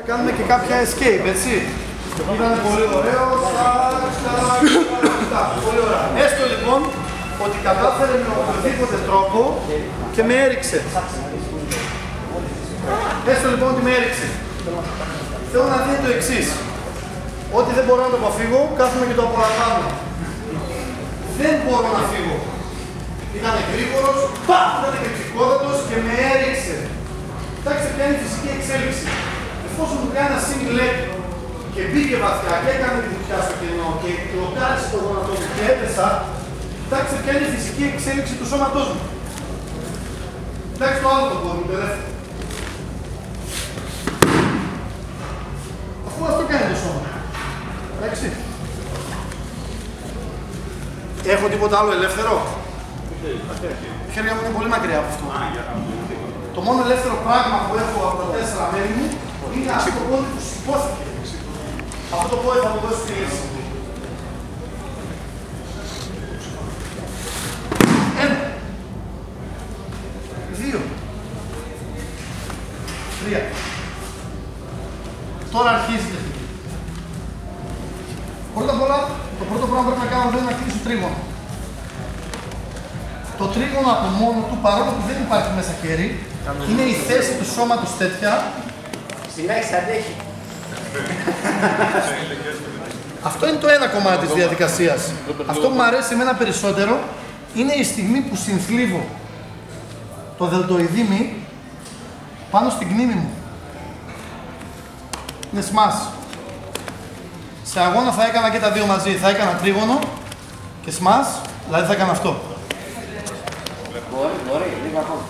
Θα κάνουμε και κάποια escape, έτσι. Ήταν πολύ ωραίο. Πολύ ωραία. Έστω λοιπόν ότι κατάφερε με οποιοδήποτε τρόπο και με έριξε. Έστω λοιπόν ότι με έριξε. Θέλω να δείτε το εξής. Ότι δεν μπορώ να το αποφύγω, κάθομαι και το απολαμβάνω. Δεν μπορώ να φύγω. Ήταν γρήγορος, ήταν κριτικότατος και με έριξε. Κοιτάξτε ποια είναι η φυσική εξέλιξη. Εφόσον μου κάνει ένα single leg και μπήκε βαθιά και έκανε τη βουτιά στο κενό και κλωκάρισε το γόνατό μου και έπεσα, κοιτάξτε ποια είναι η φυσική εξέλιξη του σώματός μου. Κοιτάξτε το άλλο το πόδι μου, το δεύτερο. Αφού αυτό κάνει το σώμα. Εντάξει. Έχω τίποτα άλλο ελεύθερο. Τα χέρια μου είναι πολύ μακριά από αυτό. Το μόνο ελεύθερο πράγμα που έχω από τα 4 μέρη μου είναι αυτό το πόδι που σηκώθηκε. Αυτό το πόδι θα μου δώσει τη λύση. 1, 2, 3. Τώρα αρχίζετε. Πρώτα απ' όλα, το πρώτο πράγμα που πρέπει να κάνω είναι να κλείσω τρίγωνο. Το τρίγωνο από μόνο του, παρόλο που δεν υπάρχει μέσα χέρι, είναι η θέση του σώματος τέτοια. Συνέχισε, αντέχει. Αυτό είναι το ένα κομμάτι της διαδικασίας. Αυτό που μου αρέσει εμένα περισσότερο είναι η στιγμή που συνθλίβω το δελτοειδή μη πάνω στην κνήμη μου. Είναι smash. Σε αγώνα θα έκανα και τα δύο μαζί. Θα έκανα τρίγωνο και smash, δηλαδή θα έκανα αυτό. Μπορεί, λίγο ακόμα.